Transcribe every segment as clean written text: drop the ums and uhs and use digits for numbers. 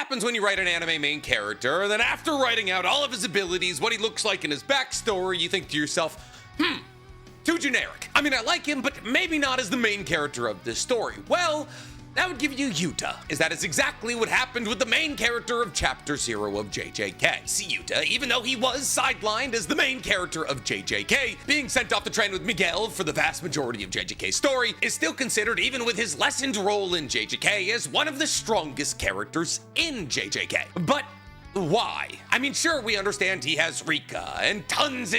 happens when you write an anime main character, and then after writing out all of his abilities, what he looks like in his backstory, you think to yourself, too generic. I mean, I like him, but maybe not as the main character of this story. Well, that would give you Yuta, as that is exactly what happened with the main character of Chapter 0 of JJK. See, Yuta, even though he was sidelined as the main character of JJK, being sent off to train with Miguel for the vast majority of JJK's story, is still considered, even with his lessened role in JJK, as one of the strongest characters in JJK. But why? I mean, sure, we understand he has Rika and tons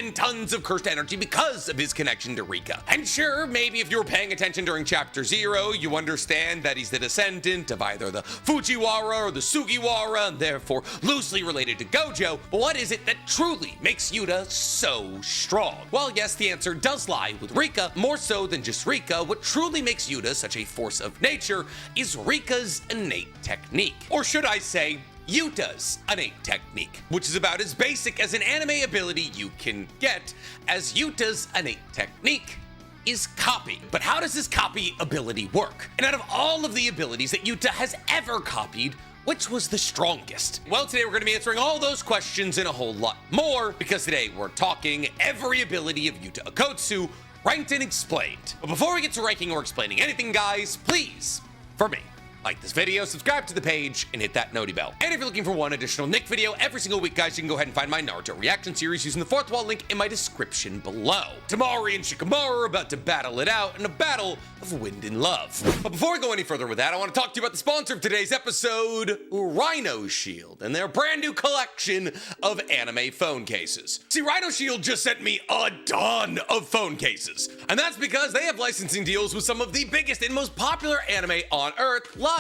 of cursed energy because of his connection to Rika. And sure, maybe if you were paying attention during Chapter 0, you understand that he's the descendant of either the Fujiwara or the Sugiwara, and therefore loosely related to Gojo. But what is it that truly makes Yuta so strong? Well, yes, the answer does lie with Rika. More so than just Rika, what truly makes Yuta such a force of nature is Rika's innate technique. Or should I say, Yuta's innate technique, which is about as basic as an anime ability you can get, as Yuta's innate technique is copy. But how does this copy ability work? And out of all of the abilities that Yuta has ever copied, which was the strongest? Well, today we're going to be answering all those questions and a whole lot more, because today we're talking every ability of Yuta Okkotsu, ranked and explained. But before we get to ranking or explaining anything, guys, please, for me, like this video, subscribe to the page, and hit that noti bell. And if you're looking for one additional Nick video every single week, guys, you can go ahead and find my Naruto reaction series using the fourth wall link in my description below. Tamari and Shikamaru are about to battle it out in a battle of wind and love. But before we go any further with that, I want to talk to you about the sponsor of today's episode, Rhino Shield, and their brand new collection of anime phone cases. See, Rhino Shield just sent me a ton of phone cases, and that's because they have licensing deals with some of the biggest and most popular anime on Earth, like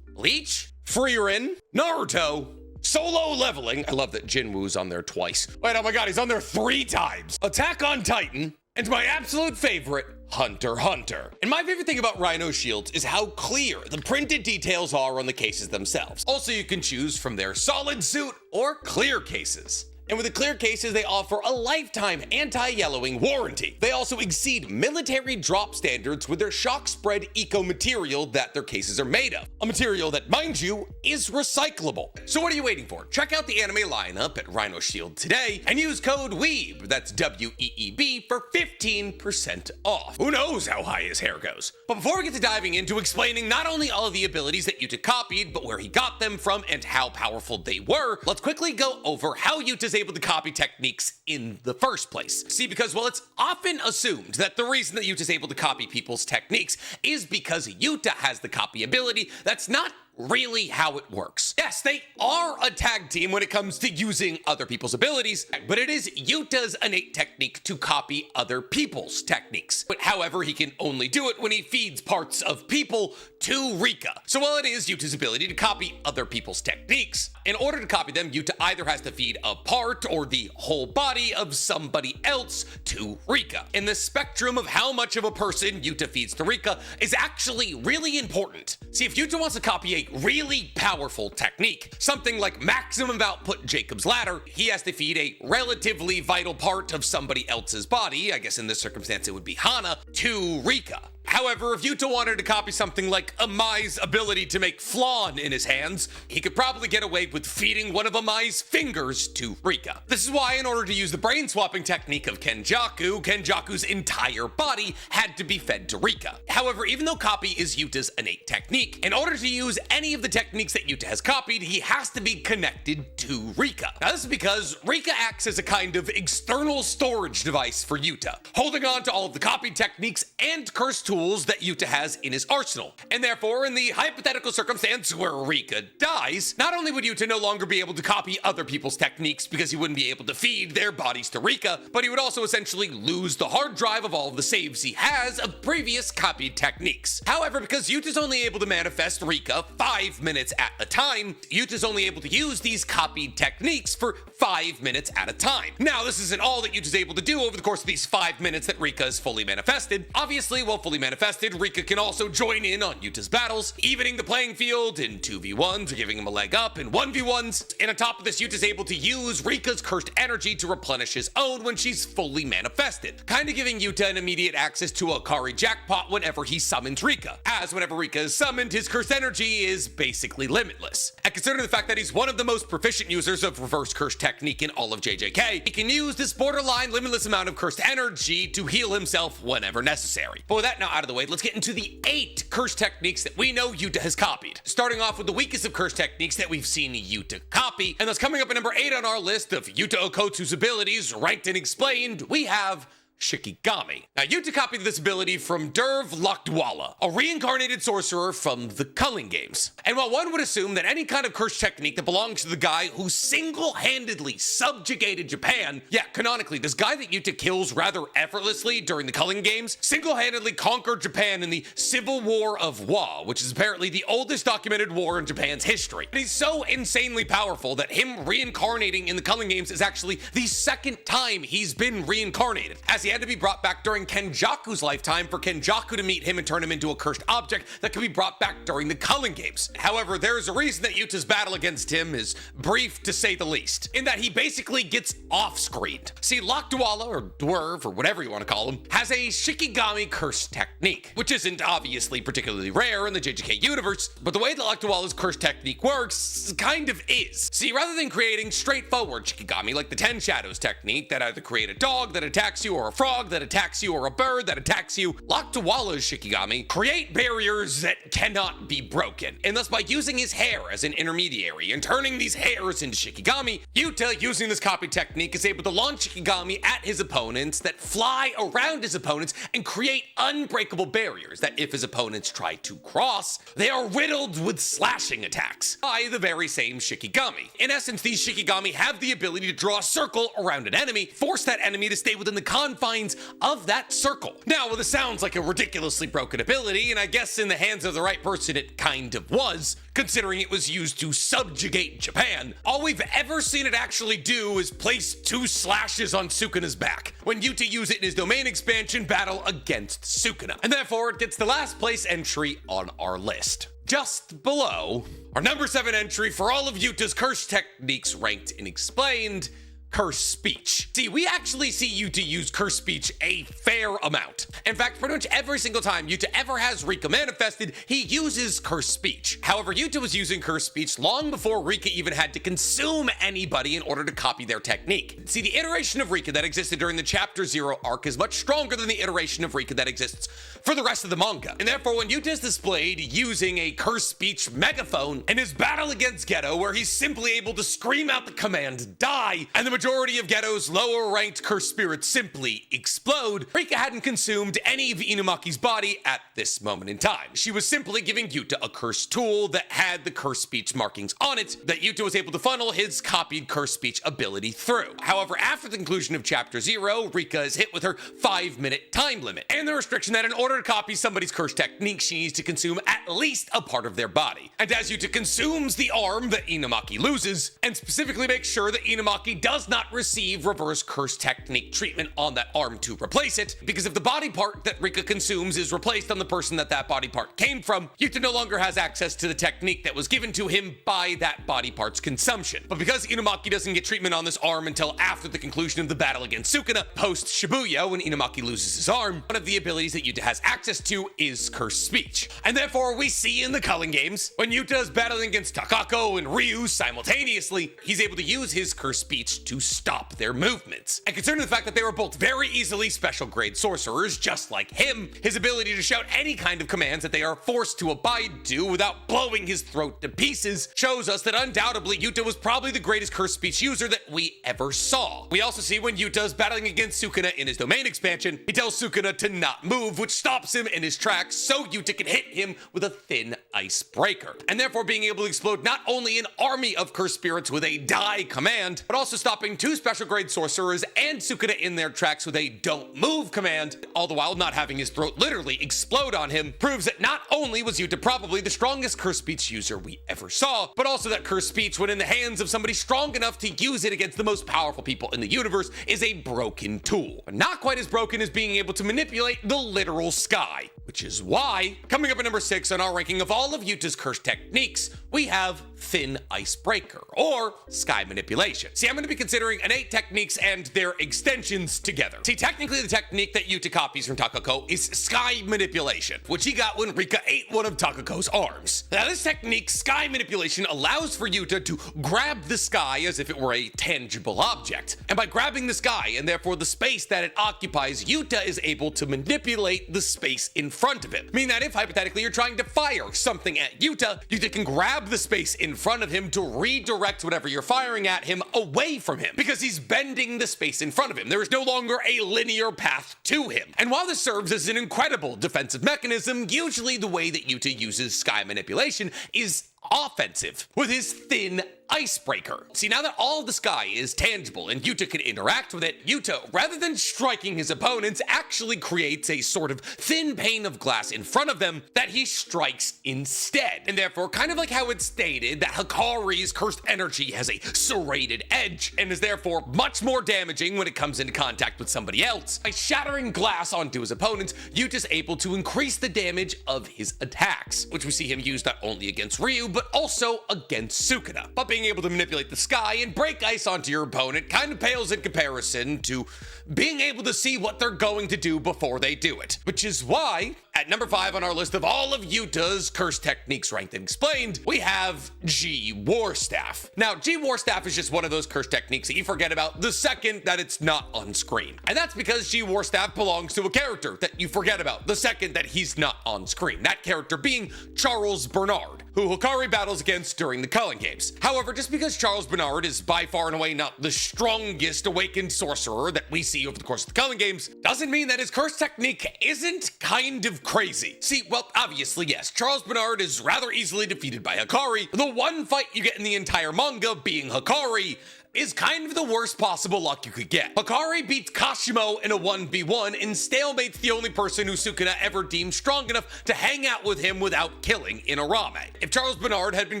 Bleach, Frieren, Naruto, Solo Leveling. I love that Jinwoo's on there twice. Wait, oh my god, he's on there 3 times. Attack on Titan, and my absolute favorite, Hunter x Hunter. And my favorite thing about Rhino Shields is how clear the printed details are on the cases themselves. Also, you can choose from their solid suit or clear cases. And with the clear cases, they offer a lifetime anti-yellowing warranty. They also exceed military drop standards with their shock spread eco material that their cases are made of. A material that, mind you, is recyclable. So what are you waiting for? Check out the anime lineup at Rhino Shield today and use code Weeb, that's W-E-E-B, for 15% off. Who knows how high his hair goes? But before we get to diving into explaining not only all of the abilities that Yuta copied, but where he got them from and how powerful they were, let's quickly go over how Yuta's able to copy techniques in the first place. See, because while it's often assumed that the reason that Yuta's able to copy people's techniques is because Yuta has the copy ability, that's not really how it works. Yes, they are a tag team when it comes to using other people's abilities, but it is Yuta's innate technique to copy other people's techniques. But however, he can only do it when he feeds parts of people to Rika. So while it is Yuta's ability to copy other people's techniques, in order to copy them, Yuta either has to feed a part or the whole body of somebody else to Rika. And the spectrum of how much of a person Yuta feeds to Rika is actually really important. See, if Yuta wants to copy a really powerful technique, something like maximum output Jacob's Ladder, he has to feed a relatively vital part of somebody else's body, I guess in this circumstance it would be Hana, to Rika. However, if Yuta wanted to copy something like Amai's ability to make flan in his hands, he could probably get away with feeding one of Amai's fingers to Rika. This is why, in order to use the brain swapping technique of Kenjaku's entire body had to be fed to Rika. However, even though copy is Yuta's innate technique, in order to use any of the techniques that Yuta has copied, he has to be connected to Rika. Now, this is because Rika acts as a kind of external storage device for Yuta, holding on to all of the copied techniques and cursed tools that Yuta has in his arsenal. And therefore, in the hypothetical circumstance where Rika dies, not only would Yuta no longer be able to copy other people's techniques because he wouldn't be able to feed their bodies to Rika, but he would also essentially lose the hard drive of all of the saves he has of previous copied techniques. However, because Yuta's only able to manifest Rika 5 minutes at a time, Yuta's only able to use these copied techniques for 5 minutes at a time. Now, this isn't all that Yuta's able to do over the course of these 5 minutes that Rika is fully manifested. Obviously, while fully manifested, Rika can also join in on Yuta's battles, evening the playing field in 2v1s or giving him a leg up in 1v1s. And on top of this, Yuta's able to use Rika's cursed energy to replenish his own when she's fully manifested, kind of giving Yuta an immediate access to a Kari jackpot whenever he summons Rika, as whenever Rika is summoned, his cursed energy is basically limitless. And considering the fact that he's one of the most proficient users of reverse curse technique in all of JJK, he can use this borderline limitless amount of cursed energy to heal himself whenever necessary. But with that now out of the way, let's get into the 8 curse techniques that we know Yuta has copied. Starting off with the weakest of curse techniques that we've seen Yuta copy, and that's coming up at number 8 on our list of Yuta Okotsu's abilities ranked and explained, we have Shikigami. Now, Yuta copied this ability from Dhruv Lakdwala, a reincarnated sorcerer from the Culling games. And while one would assume that any kind of curse technique that belongs to the guy who single-handedly subjugated Japan, yeah, canonically, this guy that Yuta kills rather effortlessly during the Culling games single-handedly conquered Japan in the Civil War of Wa, which is apparently the oldest documented war in Japan's history. And he's so insanely powerful that him reincarnating in the Culling games is actually the 2nd time he's been reincarnated, as he had to be brought back during Kenjaku's lifetime for Kenjaku to meet him and turn him into a cursed object that could be brought back during the Culling games. However, there's a reason that Yuta's battle against him is brief to say the least, in that he basically gets off-screened. See, Lakdwala, or Dwerv, or whatever you want to call him, has a Shikigami curse technique, which isn't obviously particularly rare in the JJK universe, but the way that Lakdwala's curse technique works kind of is. See, rather than creating straightforward Shikigami like the 10 Shadows technique that either create a dog that attacks you or a frog that attacks you or a bird that attacks you, Lakdwala's Shikigami create barriers that cannot be broken. And thus, by using his hair as an intermediary and turning these hairs into Shikigami, Yuta, using this copy technique, is able to launch Shikigami at his opponents that fly around his opponents and create unbreakable barriers that if his opponents try to cross, they are riddled with slashing attacks by the very same Shikigami. In essence, these Shikigami have the ability to draw a circle around an enemy, force that enemy to stay within the confines of that circle. Now, well, this sounds like a ridiculously broken ability, and I guess in the hands of the right person it kind of was, considering it was used to subjugate Japan. All we've ever seen it actually do is place 2 slashes on Sukuna's back, when Yuta used it in his domain expansion battle against Sukuna, and therefore it gets the last place entry on our list. Just below, our number 7 entry for all of Yuta's curse techniques ranked and explained, curse speech. See, we actually see Yuta use curse speech a fair amount. In fact, pretty much every single time Yuta ever has Rika manifested, he uses curse speech. However, Yuta was using curse speech long before Rika even had to consume anybody in order to copy their technique. See, the iteration of Rika that existed during the Chapter 0 arc is much stronger than the iteration of Rika that exists for the rest of the manga. And therefore, when Yuta is displayed using a curse speech megaphone in his battle against Geto, where he's simply able to scream out the command, die, and the majority of Geto's lower ranked cursed spirits simply explode, Rika hadn't consumed any of Inumaki's body at this moment in time. She was simply giving Yuta a cursed tool that had the curse speech markings on it that Yuta was able to funnel his copied curse speech ability through. However, after the conclusion of Chapter 0, Rika is hit with her 5-minute time limit, and the restriction that in order to copy somebody's curse technique, she needs to consume at least a part of their body. And as Yuta consumes the arm that Inumaki loses, and specifically makes sure that Inumaki does not receive reverse curse technique treatment on that arm to replace it, because if the body part that Rika consumes is replaced on the person that body part came from, Yuta no longer has access to the technique that was given to him by that body part's consumption. But because Inumaki doesn't get treatment on this arm until after the conclusion of the battle against Sukuna, post Shibuya, when Inumaki loses his arm, one of the abilities that Yuta has access to is curse speech. And therefore, we see in the Culling games, when Yuta is battling against Takako and Ryu simultaneously, he's able to use his curse speech to stop their movements. And considering the fact that they were both very easily special grade sorcerers, just like him, his ability to shout any kind of commands that they are forced to abide to without blowing his throat to pieces shows us that undoubtedly Yuta was probably the greatest curse speech user that we ever saw. We also see when Yuta is battling against Sukuna in his domain expansion, he tells Sukuna to not move, which stops him in his tracks so Yuta can hit him with a thin icebreaker, and therefore being able to explode not only an army of cursed spirits with a die command, but also stopping 2 special grade sorcerers and Sukuna in their tracks with a don't move command, all the while not having his throat literally explode on him, proves that not only was Yuta probably the strongest curse speech user we ever saw, but also that curse speech, when in the hands of somebody strong enough to use it against the most powerful people in the universe, is a broken tool. But not quite as broken as being able to manipulate the literal sky, which is why, coming up at number 6 on our ranking of all of Yuta's curse techniques, we have Thin Icebreaker, or Sky Manipulation. See, I'm going to be considering innate techniques and their extensions together. See, technically the technique that Yuta copies from Takako is sky manipulation, which he got when Rika ate one of Takako's arms. Now this technique, sky manipulation, allows for Yuta to grab the sky as if it were a tangible object. And by grabbing the sky, and therefore the space that it occupies, Yuta is able to manipulate the space in front of him. Meaning that if hypothetically you're trying to fire something at Yuta, Yuta can grab the space in front of him to redirect whatever you're firing at him away from him, because he's bending the space in front of him. There is no longer a linear path to him. And while this serves as an incredible defensive mechanism, usually the way that Yuta uses sky manipulation is offensive, with his thin icebreaker. See, now that all of the sky is tangible and Yuta can interact with it, Yuta, rather than striking his opponents, actually creates a sort of thin pane of glass in front of them that he strikes instead. And therefore, kind of like how it's stated that Hikari's cursed energy has a serrated edge and is therefore much more damaging when it comes into contact with somebody else. By shattering glass onto his opponents, Yuta's able to increase the damage of his attacks, which we see him use not only against Ryu, but also against Sukuna. But being able to manipulate the sky and break ice onto your opponent kind of pales in comparison to being able to see what they're going to do before they do it. Which is why, at number 5 on our list of all of Yuta's curse techniques ranked and explained, we have G War Staff. Now, G War Staff is just one of those curse techniques that you forget about the second that it's not on screen. And that's because G War Staff belongs to a character that you forget about the second that he's not on screen. That character being Charles Bernard, who Hikari battles against during the Culling Games. However, just because Charles Bernard is by far and away not the strongest awakened sorcerer that we see over the course of the Culling Games, doesn't mean that his curse technique isn't kind of crazy. See, well, obviously, yes, Charles Bernard is rather easily defeated by Hikari. The one fight you get in the entire manga being Hikari is kind of the worst possible luck you could get. Hikari beats Kashimo in a 1v1 and stalemates the only person who Sukuna ever deemed strong enough to hang out with him without killing in Arame. If Charles Bernard had been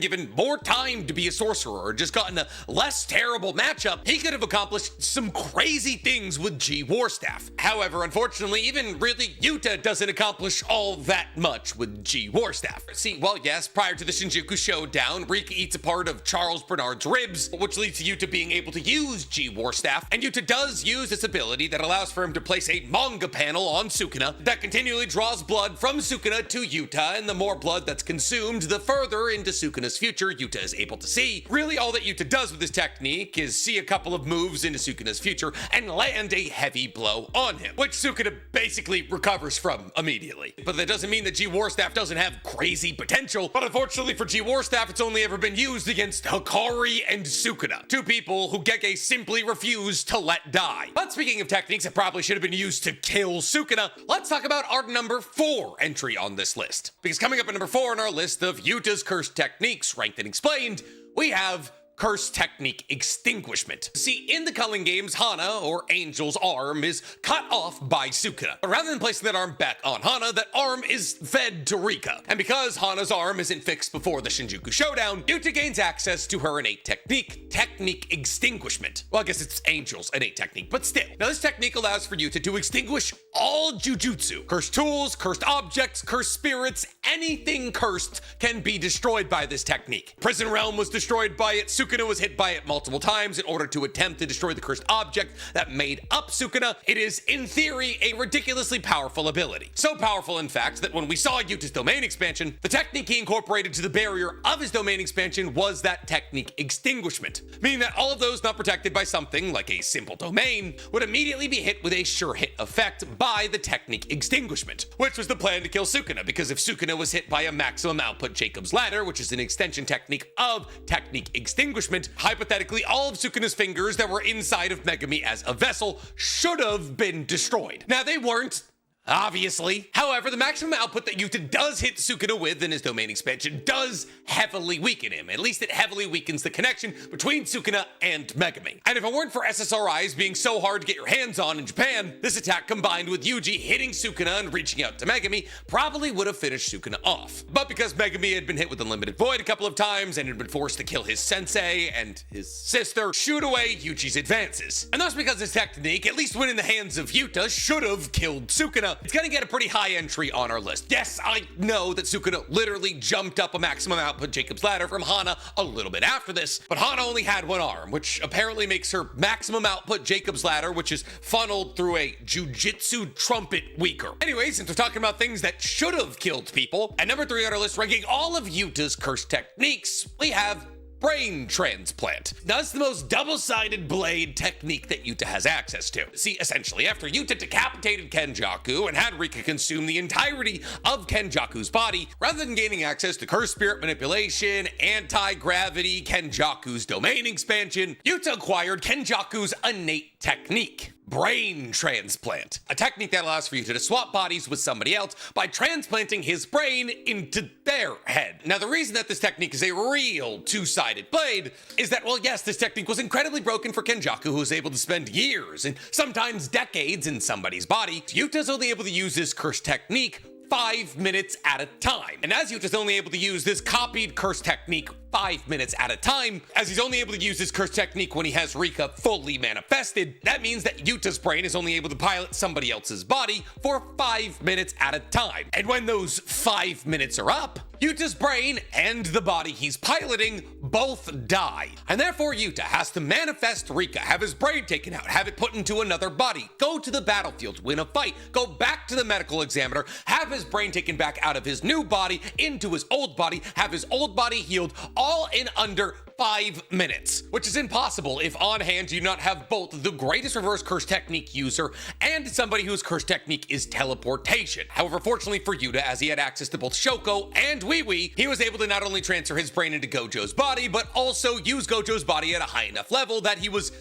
given more time to be a sorcerer or just gotten a less terrible matchup, he could have accomplished some crazy things with G War Staff. However, unfortunately, even really Yuta doesn't accomplish all that much with G War Staff. See, well, yes, prior to the Shinjuku showdown, Rika eats a part of Charles Bernard's ribs, which leads to Yuta being able to use G War Staff, and Yuta does use this ability that allows for him to place a manga panel on Sukuna that continually draws blood from Sukuna to Yuta, and the more blood that's consumed, the further into Sukuna's future Yuta is able to see. Really, all that Yuta does with this technique is see a couple of moves into Sukuna's future and land a heavy blow on him, which Sukuna basically recovers from immediately. But that doesn't mean that G War Staff doesn't have crazy potential, but unfortunately for G War Staff, it's only ever been used against Hikari and Sukuna, two people who Gege simply refused to let die. But speaking of techniques that probably should have been used to kill Sukuna, let's talk about our number 4 entry on this list. Because coming up at number 4 on our list of Yuta's cursed techniques ranked and explained, we have curse technique extinguishment. See, in the Culling Games, Hana, or Angel's arm, is cut off by Sukuna. But rather than placing that arm back on Hana, that arm is fed to Rika. And because Hana's arm isn't fixed before the Shinjuku showdown, Yuta gains access to her innate technique extinguishment. Well, I guess it's Angel's innate technique, but still. Now, this technique allows for Yuta to extinguish all jujutsu. Cursed tools, cursed objects, cursed spirits, anything cursed can be destroyed by this technique. Prison Realm was destroyed by it. Sukuna was hit by it multiple times in order to attempt to destroy the cursed object that made up Sukuna. It is, in theory, a ridiculously powerful ability. So powerful, in fact, that when we saw Yuta's domain expansion, the technique he incorporated to the barrier of his domain expansion was that technique extinguishment, meaning that all of those not protected by something like a simple domain would immediately be hit with a sure hit effect by the technique extinguishment, which was the plan to kill Sukuna, because if Sukuna was hit by a maximum output Jacob's Ladder, which is an extension technique of technique extinguishment, hypothetically all of Sukuna's fingers that were inside of Megami as a vessel should have been destroyed. Now, they weren't, obviously. However, the maximum output that Yuta does hit Sukuna with in his domain expansion does heavily weaken him. At least it heavily weakens the connection between Sukuna and Megami. And if it weren't for SSRIs being so hard to get your hands on in Japan, this attack combined with Yuji hitting Sukuna and reaching out to Megami probably would have finished Sukuna off. But because Megami had been hit with Unlimited Void a couple of times and had been forced to kill his sensei and his sister, shoot away Yuji's advances. And that's because his technique, at least when in the hands of Yuta, should have killed Sukuna. Sukuna, it's gonna get a pretty high entry on our list. Yes, I know that Sukuna literally jumped up a maximum output Jacob's ladder from Hana a little bit after this, but Hana only had one arm, which apparently makes her maximum output Jacob's ladder, which is funneled through a jujitsu trumpet, weaker. Anyways, since we're talking about things that should have killed people, at number 3 on our list, ranking all of Yuta's cursed techniques, we have brain transplant. Now, it's the most double-sided blade technique that Yuta has access to. See, essentially, after Yuta decapitated Kenjaku and had Rika consume the entirety of Kenjaku's body, rather than gaining access to cursed spirit manipulation, anti-gravity, Kenjaku's domain expansion, Yuta acquired Kenjaku's innate technique, brain transplant, a technique that allows for Yuta to swap bodies with somebody else by transplanting his brain into their head. Now, the reason that this technique is a real two-sided blade is that, well, yes, this technique was incredibly broken for Kenjaku, who was able to spend years and sometimes decades in somebody's body. Yuta's only able to use this cursed technique 5 minutes at a time. And as Yuta's only able to use this copied curse technique 5 minutes at a time, as he's only able to use this curse technique when he has Rika fully manifested, that means that Yuta's brain is only able to pilot somebody else's body for 5 minutes at a time. And when those 5 minutes are up, Yuta's brain and the body he's piloting both die. And therefore Yuta has to manifest Rika, have his brain taken out, have it put into another body, go to the battlefield, win a fight, go back to the medical examiner, have his brain taken back out of his new body into his old body, have his old body healed, all in under 5 minutes, which is impossible if on hand you do not have both the greatest reverse curse technique user and somebody whose curse technique is teleportation. However, fortunately for Yuta, as he had access to both Shoko and Wee Wee, he was able to not only transfer his brain into Gojo's body, but also use Gojo's body at a high enough level that he was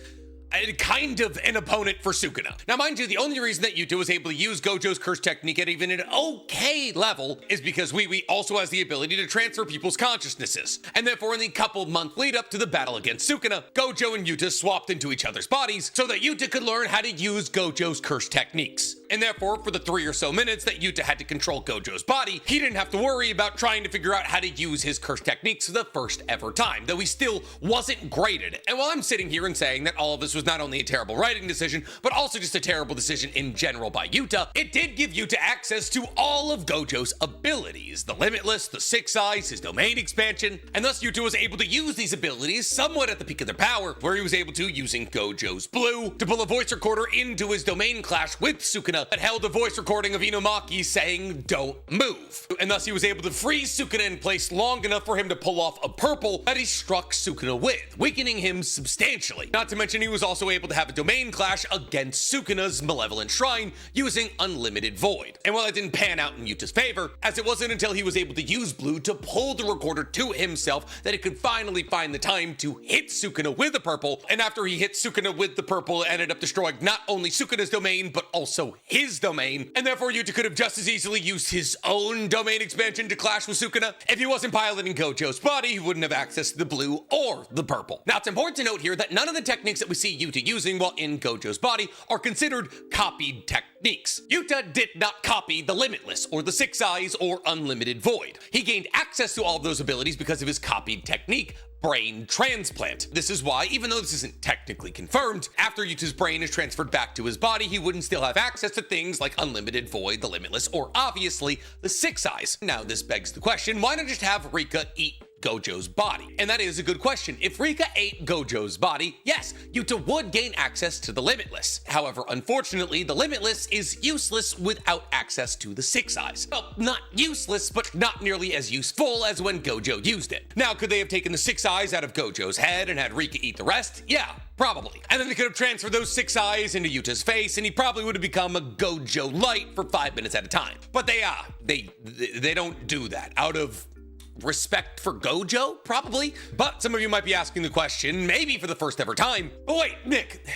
kind of an opponent for Sukuna. Now, mind you, the only reason that Yuta was able to use Gojo's curse technique at even an okay level is because Wee Wee also has the ability to transfer people's consciousnesses. And therefore, in the couple-month lead up to the battle against Sukuna, Gojo and Yuta swapped into each other's bodies so that Yuta could learn how to use Gojo's curse techniques. And therefore, for the 3 or so minutes that Yuta had to control Gojo's body, he didn't have to worry about trying to figure out how to use his curse techniques for the first ever time, though he still wasn't graded. And while I'm sitting here and saying that all of this was not only a terrible writing decision, but also just a terrible decision in general by Yuta, it did give Yuta access to all of Gojo's abilities, the Limitless, the Six Eyes, his domain expansion, and thus Yuta was able to use these abilities somewhat at the peak of their power, where he was able to, using Gojo's Blue, to pull a voice recorder into his domain clash with Sukuna that held a voice recording of Inumaki saying, "Don't move." And thus he was able to freeze Sukuna in place long enough for him to pull off a purple that he struck Sukuna with, weakening him substantially. Not to mention he was also able to have a domain clash against Sukuna's malevolent shrine using Unlimited Void. And while it didn't pan out in Yuta's favor, as it wasn't until he was able to use Blue to pull the recorder to himself that he could finally find the time to hit Sukuna with the purple, and after he hit Sukuna with the purple, it ended up destroying not only Sukuna's domain, but also his domain, and therefore Yuta could have just as easily used his own domain expansion to clash with Sukuna. If he wasn't piloting Gojo's body, he wouldn't have access to the blue or the purple. Now, it's important to note here that none of the techniques that we see Yuta using while in Gojo's body are considered copied techniques. Yuta did not copy the Limitless or the Six Eyes or Unlimited Void. He gained access to all of those abilities because of his copied technique, brain transplant. This is why, even though this isn't technically confirmed, after Yuta's brain is transferred back to his body, he wouldn't still have access to things like Unlimited Void, the Limitless, or obviously the Six Eyes. Now, this begs the question, why not just have Rika eat Gojo's body? And that is a good question. If Rika ate Gojo's body, yes, Yuta would gain access to the Limitless. However, unfortunately, the Limitless is useless without access to the Six Eyes. Well, not useless, but not nearly as useful as when Gojo used it. Now, could they have taken the Six Eyes out of Gojo's head and had Rika eat the rest? Yeah, probably. And then they could have transferred those Six Eyes into Yuta's face, and he probably would have become a Gojo Light for 5 minutes at a time. But they don't do that out of respect for Gojo, probably. But some of you might be asking the question, maybe for the first ever time, but wait, Nick,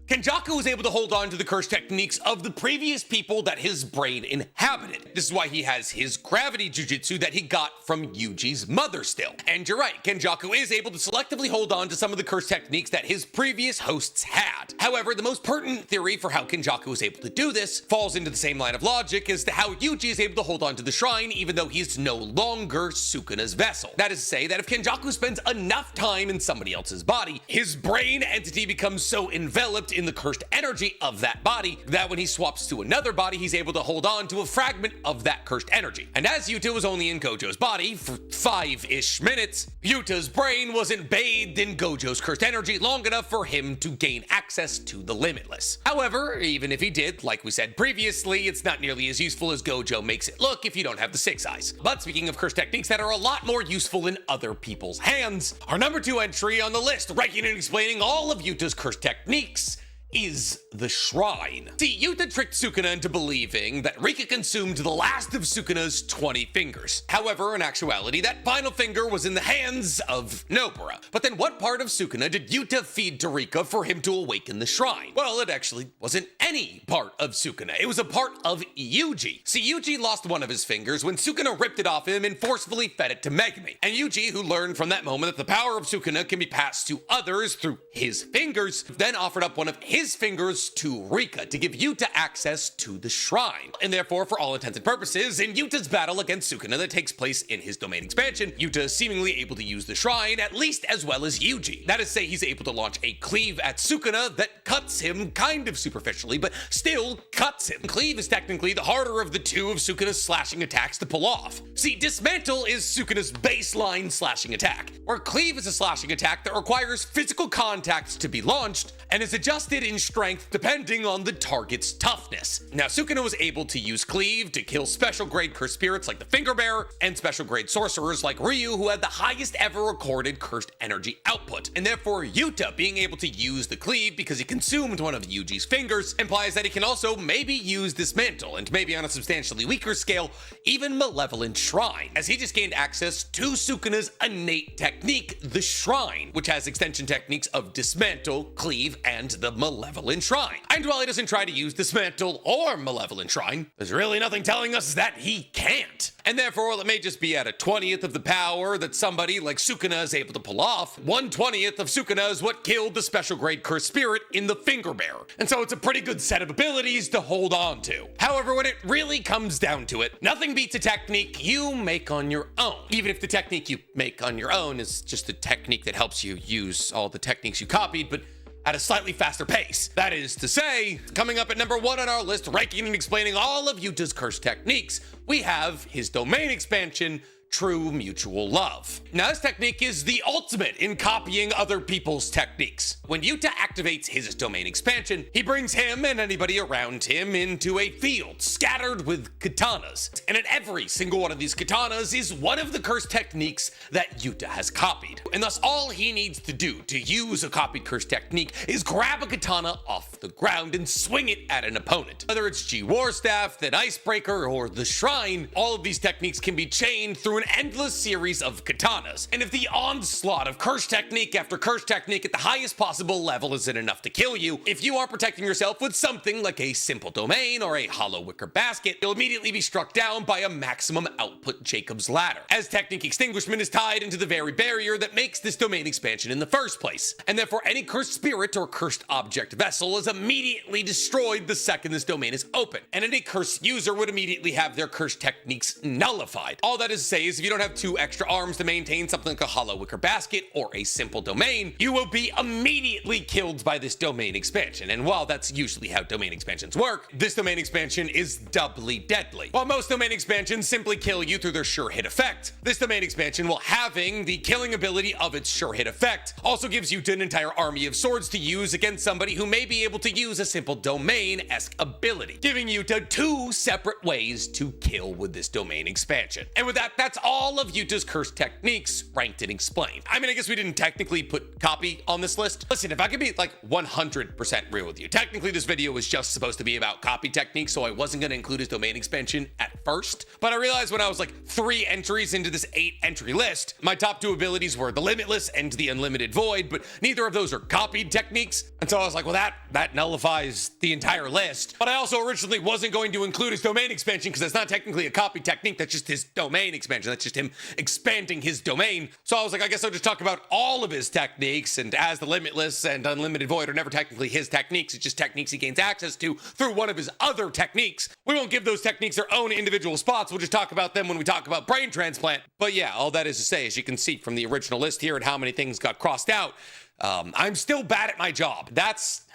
Kenjaku was able to hold on to the curse techniques of the previous people that his brain inhabited. This is why he has his gravity jujitsu that he got from Yuji's mother still. And you're right, Kenjaku is able to selectively hold on to some of the curse techniques that his previous hosts had. However, the most pertinent theory for how Kenjaku was able to do this falls into the same line of logic as to how Yuji is able to hold on to the shrine even though he's no longer Sukuna's vessel. That is to say that if Kenjaku spends enough time in somebody else's body, his brain entity becomes so enveloped in the cursed energy of that body, that when he swaps to another body, he's able to hold on to a fragment of that cursed energy. And as Yuta was only in Gojo's body for 5-ish minutes, Yuta's brain wasn't bathed in Gojo's cursed energy long enough for him to gain access to the Limitless. However, even if he did, like we said previously, it's not nearly as useful as Gojo makes it look if you don't have the 6 eyes. But speaking of cursed techniques that are a lot more useful in other people's hands, our number 2 entry on the list, ranking and explaining all of Yuta's cursed techniques, is the Shrine. See, Yuta tricked Sukuna into believing that Rika consumed the last of Sukuna's 20 fingers. However, in actuality, that final finger was in the hands of Nobara. But then what part of Sukuna did Yuta feed to Rika for him to awaken the Shrine? Well, it actually wasn't any part of Sukuna. It was a part of Yuji. See, Yuji lost one of his fingers when Sukuna ripped it off him and forcefully fed it to Megumi. And Yuji, who learned from that moment that the power of Sukuna can be passed to others through his fingers, then offered up one of his fingers to Rika to give Yuta access to the Shrine. And therefore, for all intents and purposes, in Yuta's battle against Sukuna that takes place in his domain expansion, Yuta is seemingly able to use the Shrine at least as well as Yuji. That is to say, he's able to launch a cleave at Sukuna that cuts him kind of superficially, but still cuts him. Cleave is technically the harder of the two of Sukuna's slashing attacks to pull off. See, Dismantle is Sukuna's baseline slashing attack, where Cleave is a slashing attack that requires physical contact to be launched and is adjusted in strength depending on the target's toughness. Now, Sukuna was able to use Cleave to kill special grade cursed spirits like the Finger Bearer and special grade sorcerers like Ryu, who had the highest ever recorded cursed energy output. And therefore, Yuta being able to use the Cleave because he consumed one of Yuji's fingers implies that he can also maybe use Dismantle, and maybe on a substantially weaker scale, even Malevolent Shrine, as he just gained access to Sukuna's innate technique, the Shrine, which has extension techniques of Dismantle, Cleave, and the Malevolent Shrine. And while he doesn't try to use Dismantle or Malevolent Shrine, there's really nothing telling us that he can't. And therefore, while it may just be at a 20th of the power that somebody like Sukuna is able to pull off, 1/20th of Sukuna is what killed the special grade cursed spirit in the Finger Bearer. And so it's a pretty good set of abilities to hold on to. However, when it really comes down to it, nothing beats a technique you make on your own. Even if the technique you make on your own is just a technique that helps you use all the techniques you copied, but at a slightly faster pace. That is to say, coming up at number 1 on our list, ranking and explaining all of Yuta's cursed techniques, we have his domain expansion, True Mutual Love. Now, this technique is the ultimate in copying other people's techniques. When Yuta activates his domain expansion, he brings him and anybody around him into a field scattered with katanas. And in every single one of these katanas is one of the cursed techniques that Yuta has copied. And thus, all he needs to do to use a copied cursed technique is grab a katana off the ground and swing it at an opponent. Whether it's G Warstaff, the Icebreaker, or the Shrine, all of these techniques can be chained through an endless series of katanas. And if the onslaught of curse technique after curse technique at the highest possible level isn't enough to kill you, if you are protecting yourself with something like a simple domain or a hollow wicker basket, you'll immediately be struck down by a maximum output Jacob's Ladder, as technique extinguishment is tied into the very barrier that makes this domain expansion in the first place. And therefore, any cursed spirit or cursed object vessel is immediately destroyed the second this domain is open, and any cursed user would immediately have their cursed techniques nullified. All that is to say is if you don't have 2 extra arms to maintain something like a hollow wicker basket or a simple domain, you will be immediately killed by this domain expansion. And while that's usually how domain expansions work, this domain expansion is doubly deadly. While most domain expansions simply kill you through their sure hit effect, this domain expansion, while having the killing ability of its sure hit effect, also gives you an entire army of swords to use against somebody who may be able to use a simple domain-esque ability, giving you 2 separate ways to kill with this domain expansion. And with that, that's all of Yuta's cursed techniques ranked and explained. I mean, I guess we didn't technically put copy on this list. Listen, if I could be like 100% real with you, technically this video was just supposed to be about copy techniques, so I wasn't going to include his domain expansion at first. But I realized when I was like 3 entries into this 8 entry list, my top 2 abilities were the Limitless and the Unlimited Void, but neither of those are copied techniques. And so I was like, well, that nullifies the entire list. But I also originally wasn't going to include his domain expansion because that's not technically a copy technique. That's just his domain expansion. That's just him expanding his domain. So I was like, I guess I'll just talk about all of his techniques, and as the Limitless and Unlimited Void are never technically his techniques, it's just techniques he gains access to through one of his other techniques. We won't give those techniques their own individual spots. We'll just talk about them when we talk about brain transplant. But yeah, all that is to say, as you can see from the original list here and how many things got crossed out, I'm still bad at my job. That's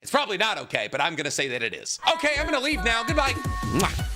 It's probably not okay, but I'm gonna say that it is. Okay, I'm gonna leave now. Goodbye. Mwah.